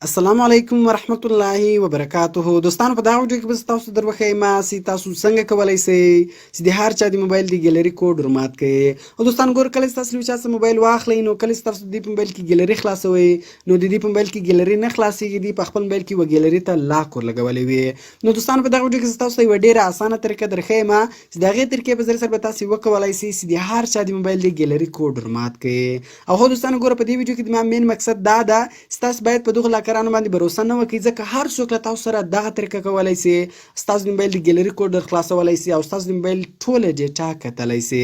السلام علیکم ورحمت الله وبرکاته. دوستانو په دغه ویډیو کې به تاسو دروښیم چې تاسو څنګه کولی شئ چې د هر چا د موبایل د ګیلري کوډ ورمات کړئ. او دوستان ګوره، کله چې تاسو له یو چا څخه موبایل واخلئ نو کله چې تاسو د دې په موبایل کې ګیلري خلاصوئ نو د دې په موبایل کې ګیلري نه خلاصېږي، دوی په خپل موبایل کې یوه ګیلري ته لاک ورلګولی وي. نو دوستانو په دغه ویډیو کې زه تاسو ته یوه ډېره اسانه طریقه درښیم چې د هغې طریقې په ذریعه سره به تاسو وکولی شئ چې د هر چا د موبایل د ګیلري کوډ ورمات کړئ. او هو دوستانو ګوره، په دې ویډیو کې زما مین مقصد دا ده چې تاسو باید په دغو لاکرانو باندې بروسه نه وکړئ، ځکه هر څوک له تاسو سره دغه طریقه کولی شي ستاسو د موبایل د ګیلري کوډ در خلاصولی شي او ستاسو د موبایل ټوله ډیټا کتلی شي.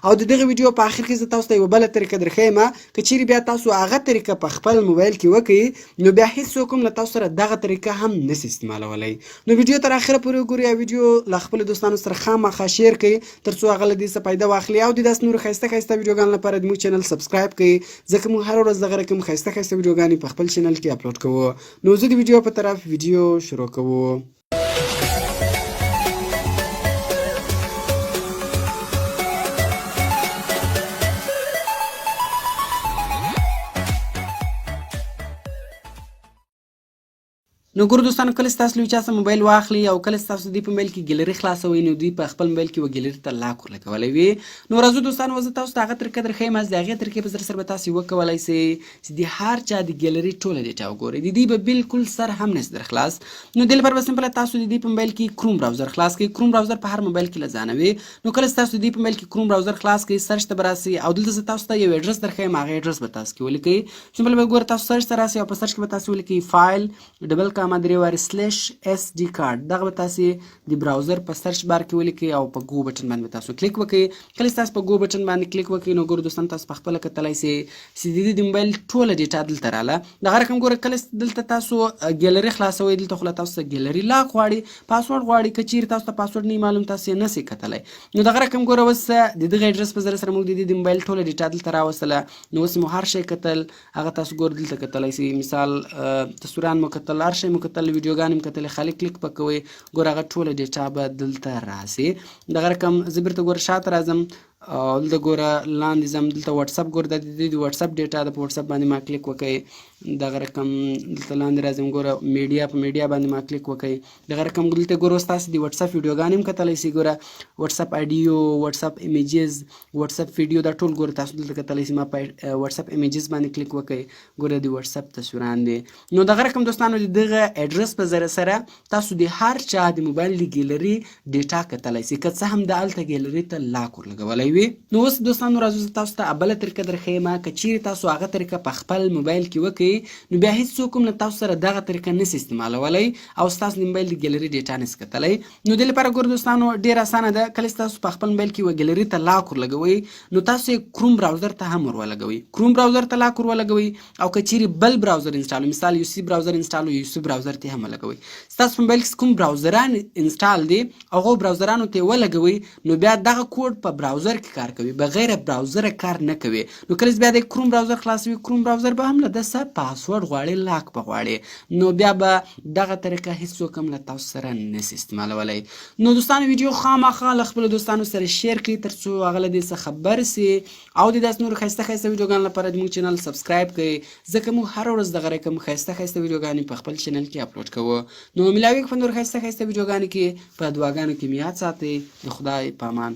او د دغه ویډیو په آخر کې زه تاسو ته یوه بله طریقه درښیم، که چیرې بیا تاسو هغه طریقه په خپل موبایل کې وکړئ نو بیا هېڅوک هم له تاسو سره دغه طریقه هم نشي استعمالولی. نو ویډیو تر آخره پورې وګورئ او ویډیو له خپلو دوستانو سره خامخا شیر کړئ تر څو هغه له دې څه فایده واخلي او د داسې نورو ښایسته ښایسته ویډیوګانو لپاره زموږ چینل سبسکرایب کړئ، ځکه موږ هره ورځ دغه رقم ښایسته ښایسته ویډیوګانې په خپل چینل کې اپلوډ کوو. نو زه د ویډیو په طرف ویډیو شروع کوو. نو ګورو دوستانو، کله چې تاسو له یو چا څخه موبایل واخلئ او کله چې تاسو د دوی په موبایل کې ګیلري خلاصوئ نو دوی په خپل موبایل کې یوه ګیلري ته لاک ورلګولی وي. نو راځو دوستانو، زه تاسو ته هغه طریقه درښیم چې د هغې طریقې په ذریعه سره به تاسو وکولی شئ چې د هر چا د ګیلري ټوله ډیټا وګورئ، د دوی به بالکل سر هم نشي در خلاص. نو دې لپاره به سمپله تاسو د دوی په موبایل کې کروم براوزر خلاص کړئ. کروم براوزر په هر موبایل کې له ځانه وي. نو کله چې تاسو د دوی په موبایل کې کروم براوزر خلاص کړئ، سرچ ته به راسئ او دلته زه تاسو ته یو اډرس درښیم، هغه اډرس به تاسو کې ولیکئ. سمپل به ګوره، تاسو سرچ ته راسئ او په سرچ کې به تاسو ولیکئ فایل ډبل کاما درې وارې سلیش SD کارت. دغه به تاسو د براوزر په سرچ بار کې ولیکئ او په ګو بټن باندې به تاسو کلیک وکړئ. کله چې تاسو په ګو بټن باندې کلیک وکړئ نو ګورو دوستان، تاسو په خپله کتلی شئ چې د دې د موبایل ټوله ډیټا دلته راله. دغه رقم ګوره، کله چې دلته تاسو ګیلري خلاصوئ دلته خو له تاسو څخه ګیلري لاک غواړي، پاسورډ غواړي، که چیرې تاسو ته پاسورډ نه معلوم تاسو یې نشئ کتلی. نو دغه رقم ګوره، اوس د دغه اډرس په ذریعه سره موږ د دې د موبایل ټوله ډیټا دلته راوستله. نو اوس مو هر شی کتل، هغه تاسو ګوره دلته کتلی شئ. مثال تصویران مو کتل، هر شی مو کتل، ویډیوګانې مو کتلې، خالي کلیک به کوئ ګوره هغه ټوله ډیټا به دلته راسي. دغه رقم زه بیرته ګوره شاته راځم او دلته ګوره لاندې ځم، دلته واتساپ ګوره د دوی د واتساپ ډیټا ده، په واتساپ باندې ما کلیک وکړئ. دغه رقم دلته لاندې راځم، ګوره میډیا، په میډیا باندې ما کلیک وکړئ. دغه رقم دلته ګوره اوس تاسو د واتساپ ویډیوګانې هم کتلی شئ، ګوره واتساپ اډیو، واتساپ ایمیجز، واتساپ ویډیو، دا ټول ګوره تاسو دلته کتلی شئ. ما په واتساپ ایمیجز باندې کلیک وکړئ، ګوره د واتساپ تصویران دي. نو دغه رقم دوستانو، د دغه اډرس په ذریعه سره تاسو د هر چا د موبایل د ګیلري ډیټا کتلی شئ، که څه هم د هلته ګیلري ته لاک ورلګولی وي. نو اوس دوستانو راځو زه تاسو ته بله طریقه درښیم، که چیرې تاسو هغه طریقه په خپل موبایل کې وکړئ نو بیا هېڅوک هم له تاسو سره دغه طریقه نشي استعمالولی او ستاسو د موبایل د ګیلري ډیټا نشي کتلی. نو دې لپاره ګوره دوستانو، ډېره اسانه ده. کله چې تاسو په خپل موبایل کې یوه ګیلري ته لاک ورلګوئ نو تاسو یې کروم براوزر ته هم ورولګوئ، کروم براوزر ته لاک ورولګوئ. او که چیرې بل براوزر انسټال، مثال یو سی براوزر انسټال، یو سی براوزر ته هم ولګوئ. ستاسو په موبایل کې کوم براوزران انسټال دي هغو براوزرانو ته یې ولګوئ نو بیا دغه کوډ په براوزر کې کار کوي، بغیر براوزر کار نه کوي. نو کله چې بیا د کروم براوزر خلاصوي، کروم براوزر به هم له ده څه پاسورډ غواړي، لاک به غواړي، نو بیا به دغه طریقه هېڅوک هم له تاسو سره نشي استعمالولی. نو دوستانو، ویډیو خامخا له خپلو دوستانو سره شیر کړئ تر څو هغه له دې څخه خبر سي او د داسې نورو ښایسته ښایسته ویډیوګانو لپاره زموږ چینل سبسکرایب کړئ، ځکه موږ هره ورځ دغه رقم ښایسته ښایسته ویډیوګانې په خپل چینل کې اپلوډ کوو. نو ملاویږو په نور ښایسته ښایسته ویډیوګانو کې، په دعاګانو کې مې یاد ساتئ. د خدای په امان.